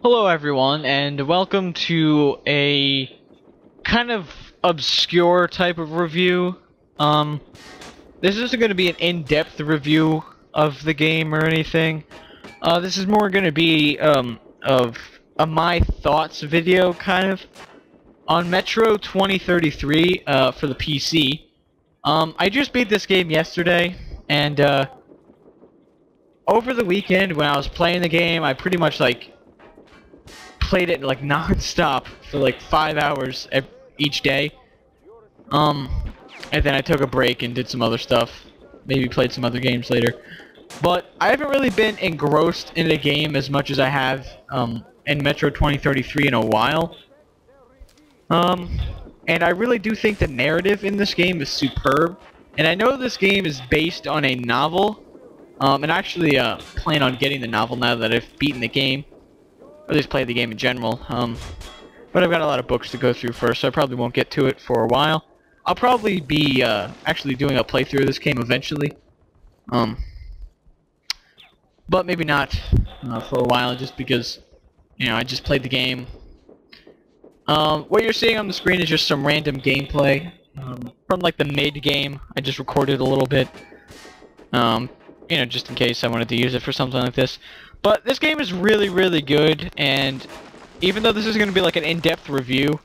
Hello everyone, and welcome to a kind of obscure type of review. This isn't going to be an in-depth review of the game or anything. This is more going to be, of a my thoughts video, kind of, on Metro 2033, for the PC. I just beat this game yesterday, and, over the weekend when I was playing the game, I pretty much, played it like non-stop for like 5 hours each day. And then I took a break and did some other stuff. Maybe played some other games later. But I haven't really been engrossed in the game as much as I have in Metro 2033 in a while. And I really do think the narrative in this game is superb. And I know this game is based on a novel. And I actually plan on getting the novel now that I've beaten the game. Or at least play the game in general. But I've got a lot of books to go through first, so I probably won't get to it for a while. I'll probably be actually doing a playthrough of this game eventually. But maybe not for a while, just because, you know, I just played the game. What you're seeing on the screen is just some random gameplay from like the mid-game. I just recorded a little bit, you know, just in case I wanted to use it for something like this. But this game is really, really good, and even though this is going to be like an in-depth review,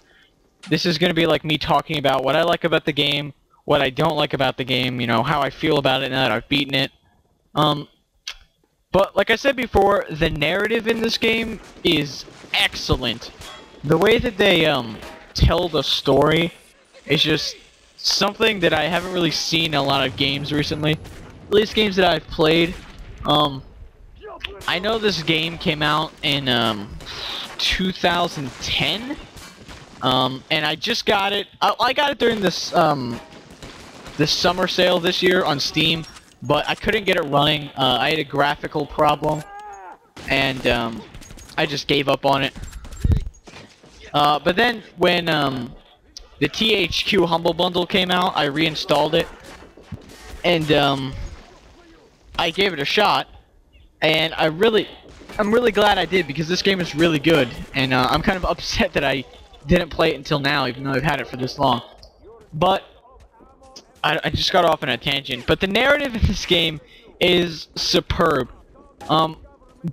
this is going to be like me talking about what I like about the game, what I don't like about the game, you know, how I feel about it now that I've beaten it. But like I said before, the narrative in this game is excellent. The way that they tell the story is just something that I haven't really seen in a lot of games recently. At least games that I've played. I know this game came out in 2010, and I just got it. I got it during this this summer sale this year on Steam, but I couldn't get it running. I had a graphical problem, and I just gave up on it. But then when the THQ Humble Bundle came out, I reinstalled it, and I gave it a shot. And I'm really glad I did, because this game is really good, and I'm kind of upset that I didn't play it until now, even though I've had it for this long. But I just got off on a tangent. But the narrative in this game is superb.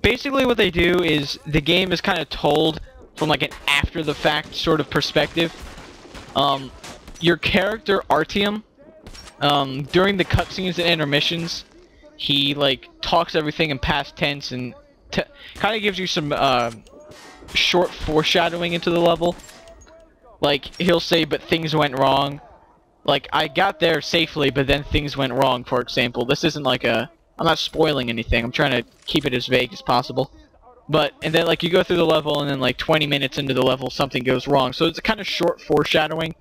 Basically what they do is the game is kind of told from like an after-the-fact sort of perspective. Your character Artyom, during the cutscenes and intermissions, he like talks everything in past tense and kind of gives you some short foreshadowing into the level. Like he'll say, "But things went wrong." Like I got there safely, but then things went wrong. For example, this isn't like I'm not spoiling anything. I'm trying to keep it as vague as possible. But and then like you go through the level, and then like 20 minutes into the level, something goes wrong. So it's a kind of short foreshadowing.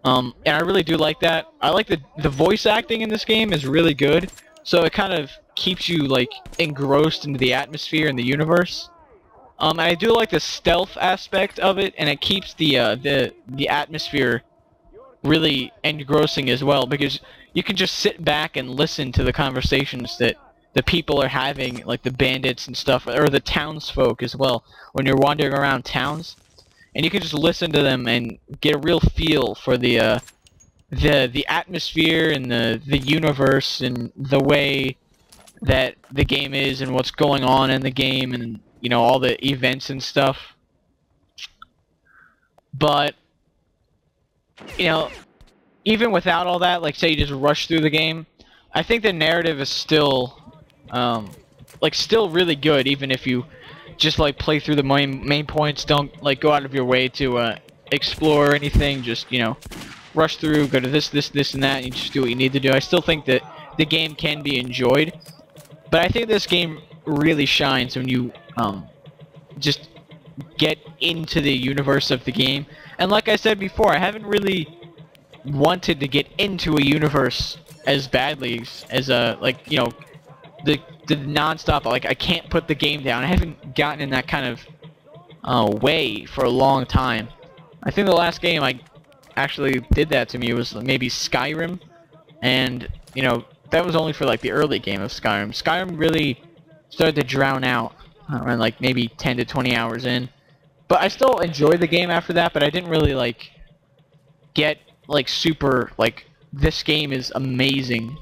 And I really do like that. I like the voice acting in this game is really good. So it kind of keeps you like engrossed into the atmosphere and the universe. I do like the stealth aspect of it, and it keeps the atmosphere really engrossing as well, because you can just sit back and listen to the conversations that the people are having, like the bandits and stuff, or the townsfolk as well, when you're wandering around towns, and you can just listen to them and get a real feel for the atmosphere and the universe and the way that the game is and what's going on in the game, and you know, all the events and stuff. But you know, even without all that, like say you just rush through the game, I think the narrative is still still really good, even if you just like play through the main points. Don't like go out of your way to explore anything. Just, you know, rush through, go to this, and that, and you just do what you need to do. I still think that the game can be enjoyed, but I think this game really shines when you just get into the universe of the game. And like I said before, I haven't really wanted to get into a universe as badly as like, you know, the non-stop, like I can't put the game down. I haven't gotten in that kind of way for a long time. I think the last game I actually did that to me was maybe Skyrim, and you know, that was only for like the early game of Skyrim. Skyrim really started to drown out around like maybe 10 to 20 hours in. But I still enjoyed the game after that, but I didn't really like get like super like this game is amazing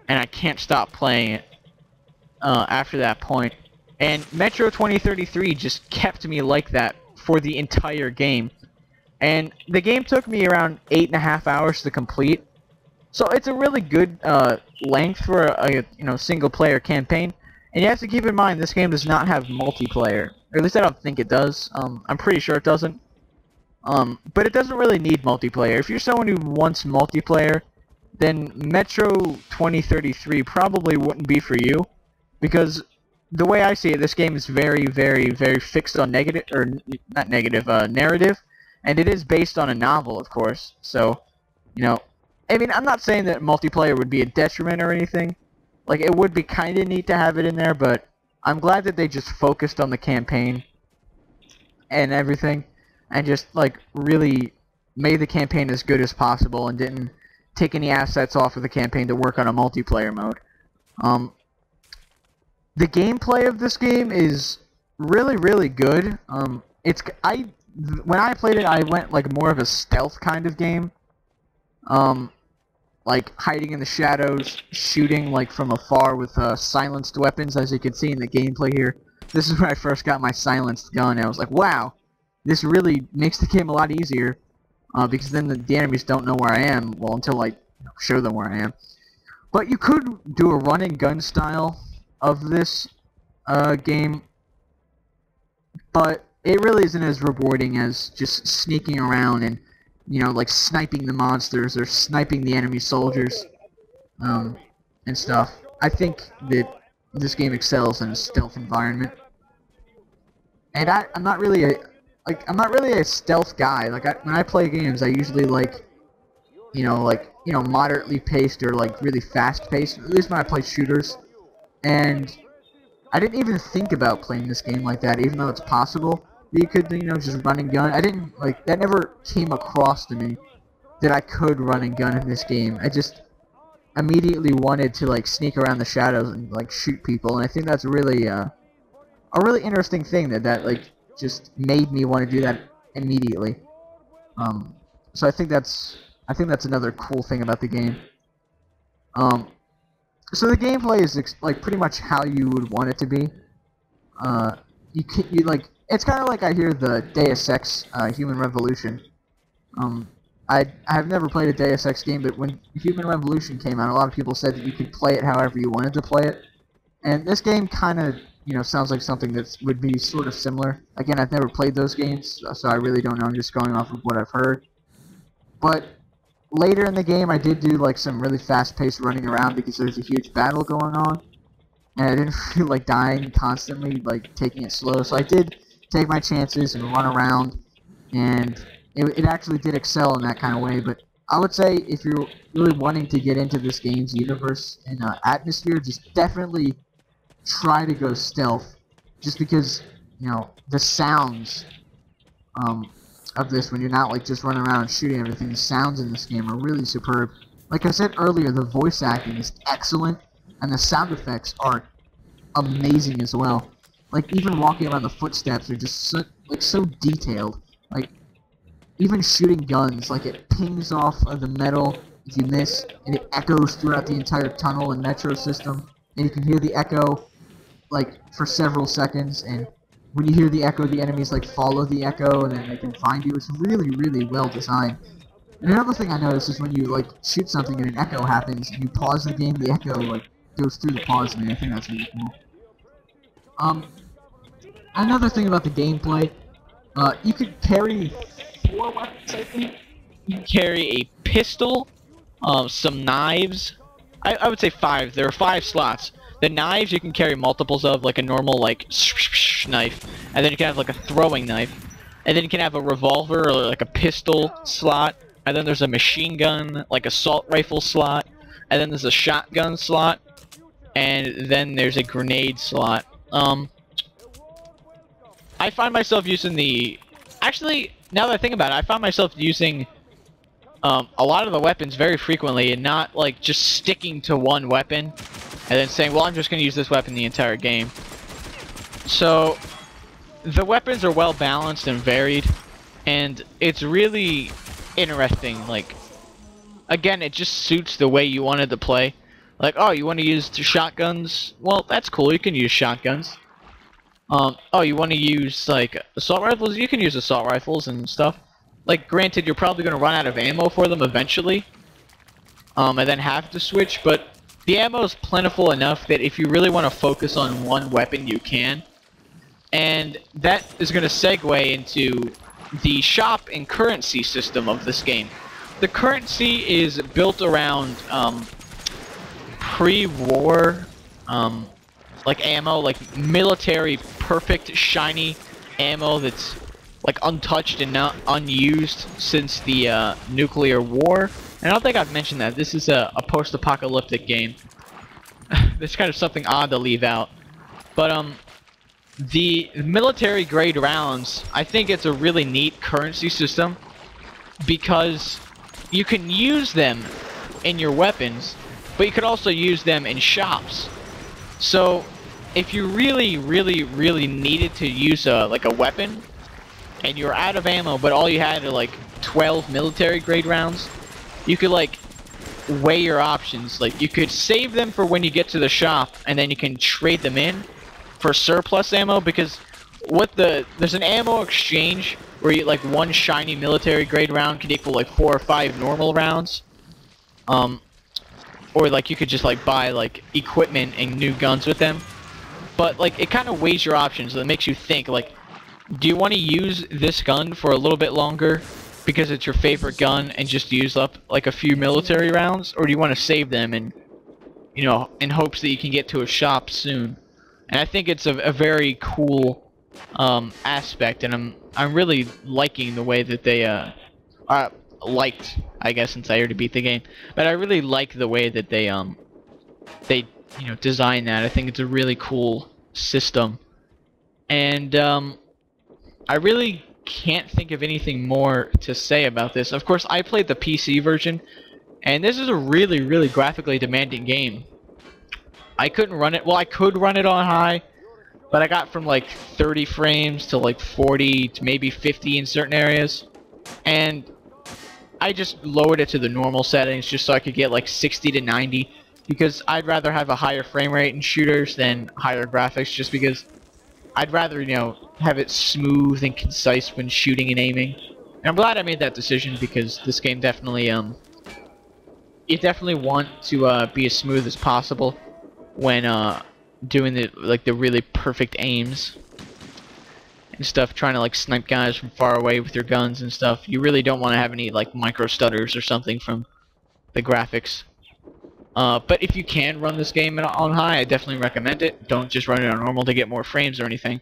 and I can't stop playing it after that point. And Metro 2033 just kept me like that for the entire game. And the game took me around 8.5 hours to complete. So it's a really good length for a single player campaign. And you have to keep in mind this game does not have multiplayer. Or at least I don't think it does. I'm pretty sure it doesn't. But it doesn't really need multiplayer. If you're someone who wants multiplayer, then Metro 2033 probably wouldn't be for you. Because the way I see it, this game is very, very, very fixed on negative, or not negative, narrative. And it is based on a novel, of course. So, I mean, I'm not saying that multiplayer would be a detriment or anything. Like, it would be kind of neat to have it in there, but I'm glad that they just focused on the campaign and everything, and just, like, really made the campaign as good as possible and didn't take any assets off of the campaign to work on a multiplayer mode. The gameplay of this game is really, really good. When I played it, I went, like, more of a stealth kind of game. Like hiding in the shadows, shooting like from afar with silenced weapons, as you can see in the gameplay here. This is where I first got my silenced gun, and I was like, wow, this really makes the game a lot easier, because then the enemies don't know where I am, well, until I show them where I am. But you could do a run and gun style of this game, but it really isn't as rewarding as just sneaking around and like sniping the monsters or sniping the enemy soldiers, and stuff. I think that this game excels in a stealth environment, and I'm not really a stealth guy. Like when I play games, I usually like, moderately paced or like really fast paced. At least when I play shooters, and I didn't even think about playing this game like that, even though it's possible. You could, just run and gun. I didn't, that never came across to me that I could run and gun in this game. I just immediately wanted to, sneak around the shadows and, shoot people, and I think that's really, a really interesting thing that just made me want to do that immediately. So I think that's another cool thing about the game. So the gameplay is, pretty much how you would want it to be. It's kind of like I hear the Deus Ex Human Revolution. I have never played a Deus Ex game, but when Human Revolution came out, a lot of people said that you could play it however you wanted to play it. And this game kind of, sounds like something that would be sort of similar. Again, I've never played those games, so I really don't know. I'm just going off of what I've heard. But later in the game, I did do some really fast-paced running around because there's a huge battle going on. And I didn't feel like dying constantly, taking it slow. So I did take my chances and run around, and it actually did excel in that kind of way. But I would say if you're really wanting to get into this game's universe and atmosphere, just definitely try to go stealth, just because the sounds of this, when you're not just running around and shooting everything, the sounds in this game are really superb. Like I said earlier, the voice acting is excellent, and the sound effects are amazing as well. Even walking around the footsteps are just so detailed. Even shooting guns, it pings off of the metal if you miss, and it echoes throughout the entire tunnel and metro system, and you can hear the echo, for several seconds, and when you hear the echo, the enemies, follow the echo, and then they can find you. It's really, really well designed. And another thing I noticed is when you, shoot something and an echo happens, and you pause the game, the echo, goes through the pause, and I think that's really cool. Another thing about the gameplay, you could carry 4 weapons, I think. You can carry a pistol, some knives. I would say 5. There are 5 slots. The knives you can carry multiples of, like a normal, knife. And then you can have, a throwing knife. And then you can have a revolver or, a pistol slot. And then there's a machine gun, assault rifle slot. And then there's a shotgun slot. And then there's a grenade slot. I find myself using the... Actually, now that I think about it, I find myself using a lot of the weapons very frequently and not, just sticking to one weapon and then saying, well, I'm just going to use this weapon the entire game. So the weapons are well balanced and varied, and it's really interesting. Like, again, it just suits the way you wanted to play. Like, oh, you want to use the shotguns? Well, that's cool. You can use shotguns. Oh, you want to use like assault rifles? You can use assault rifles and stuff. Like, granted, you're probably going to run out of ammo for them eventually, and then have to switch. But the ammo is plentiful enough that if you really want to focus on one weapon, you can. And that is going to segue into the shop and currency system of this game. The currency is built around pre-war like ammo, like military perfect shiny ammo that's like untouched and not unused since the nuclear war. And I don't think I've mentioned that. This is a post-apocalyptic game. That's kind of something odd to leave out. But the military grade rounds, I think it's a really neat currency system because you can use them in your weapons, but you could also use them in shops. So if you really needed to use like a weapon and you're out of ammo but all you had are like 12 military grade rounds, you could like weigh your options. Like, you could save them for when you get to the shop and then you can trade them in for surplus ammo, because there's an ammo exchange where you, like, one shiny military grade round can equal like 4 or 5 normal rounds. Or like you could just like buy like equipment and new guns with them. But like, it kind of weighs your options. It makes you think, like, do you want to use this gun for a little bit longer because it's your favorite gun and just use up like a few military rounds, or do you want to save them and, you know, in hopes that you can get to a shop soon? And I think it's a very cool aspect, and I'm really liking the way that they liked, I guess, since I already beat the game. But I really like the way that they you know, design that. I think it's a really cool system, and I really can't think of anything more to say about this. Of course, I played the PC version, and this is a really graphically demanding game. I couldn't run it. Well, I could run it on high, but I got from like 30 frames to like 40 to maybe 50 in certain areas, and I just lowered it to the normal settings just so I could get like 60 to 90, because I'd rather have a higher frame rate in shooters than higher graphics, just because I'd rather, you know, have it smooth and concise when shooting and aiming. And I'm glad I made that decision, because this game definitely you definitely want to be as smooth as possible when doing the really perfect aims and stuff, trying to like snipe guys from far away with your guns and stuff. You really don't want to have any like micro stutters or something from the graphics. But if you can run this game on high, I definitely recommend it. Don't just run it on normal to get more frames or anything.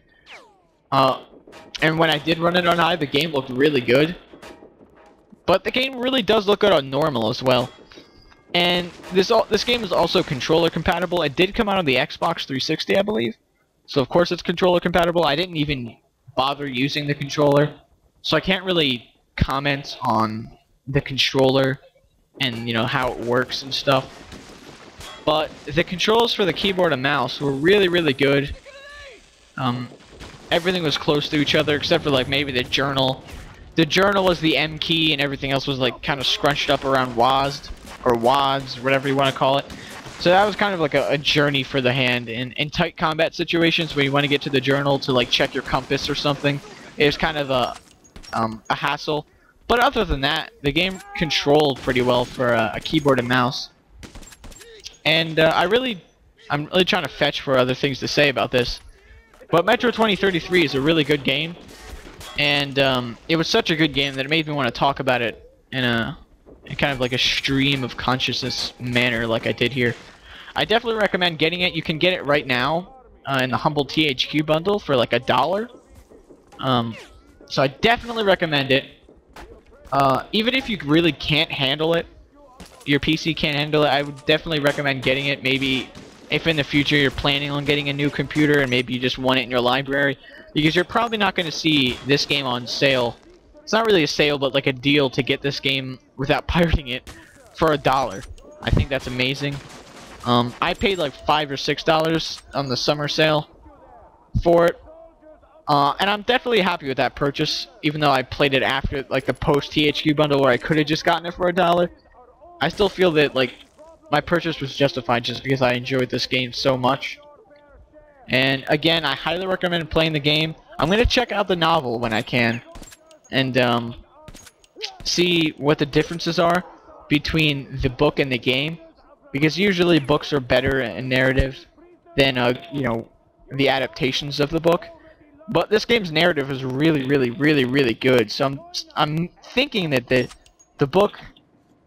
And when I did run it on high, the game looked really good. But the game really does look good on normal as well. And this game is also controller compatible. It did come out on the Xbox 360, I believe. So of course it's controller compatible. I didn't even bother using the controller, so I can't really comment on the controller and, you know, how it works and stuff. But the controls for the keyboard and mouse were really good. Everything was close to each other except for like maybe the journal. The journal was the M key, and everything else was like kind of scrunched up around WASD or WADs, whatever you want to call it. So that was kind of like a journey for the hand. In tight combat situations where you want to get to the journal to like check your compass or something, it was kind of a hassle. But other than that, the game controlled pretty well for a keyboard and mouse. And I'm really trying to fetch for other things to say about this. But Metro 2033 is a really good game, and it was such a good game that it made me want to talk about it in kind of like a stream of consciousness manner like I did here. I definitely recommend getting it. You can get it right now in the Humble THQ bundle for like $1. So I definitely recommend it. Even if you really can't handle it, your PC can't handle it, I would definitely recommend getting it. Maybe if in the future you're planning on getting a new computer and maybe you just want it in your library, because you're probably not going to see this game on sale. It's not really a sale, but like a deal to get this game without pirating it for $1. I think that's amazing. I paid like $5 or $6 on the summer sale, for it. And I'm definitely happy with that purchase, even though I played it after like the post THQ bundle where I could have just gotten it for $1. I still feel that like my purchase was justified just because I enjoyed this game so much. And again, I highly recommend playing the game. I'm gonna check out the novel when I can, and see what the differences are between the book and the game, because usually books are better in narrative than you know, the adaptations of the book. But this game's narrative is really good. So I'm thinking that the book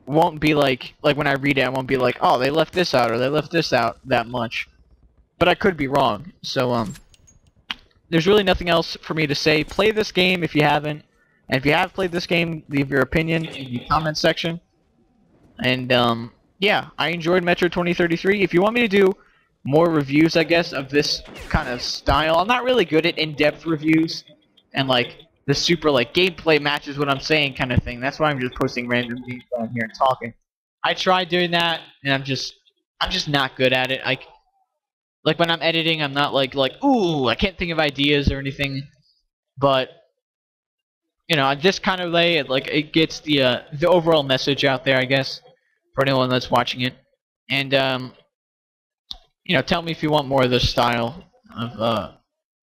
won't be like when I read it, I won't be like, oh, they left this out or they left this out that much. But I could be wrong. So there's really nothing else for me to say. Play this game if you haven't, and if you have played this game, leave your opinion in the comment section. And yeah, I enjoyed Metro 2033. If you want me to do more reviews, I guess, of this kind of style. I'm not really good at in-depth reviews and like the super like gameplay matches what I'm saying kind of thing. That's why I'm just posting random gameplay on here and talking. I tried doing that and I'm just not good at it. Like when I'm editing, I'm not like ooh, I can't think of ideas or anything. But you know, this kind of way, it gets the overall message out there, I guess, for anyone that's watching it. And you know, tell me if you want more of this style of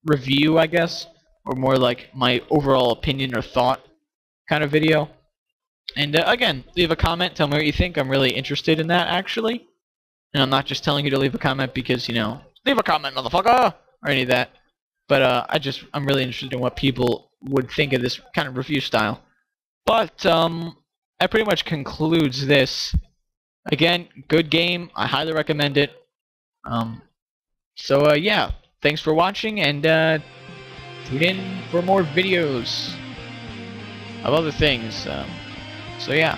review, I guess, or more like my overall opinion or thought kind of video. And again, leave a comment, tell me what you think. I'm really interested in that, actually. And I'm not just telling you to leave a comment because, you know, leave a comment, motherfucker, or any of that. But I'm really interested in what people would think of this kind of review style. But that pretty much concludes this. Again, good game. I highly recommend it. So yeah, thanks for watching, and tune in for more videos of other things. So yeah.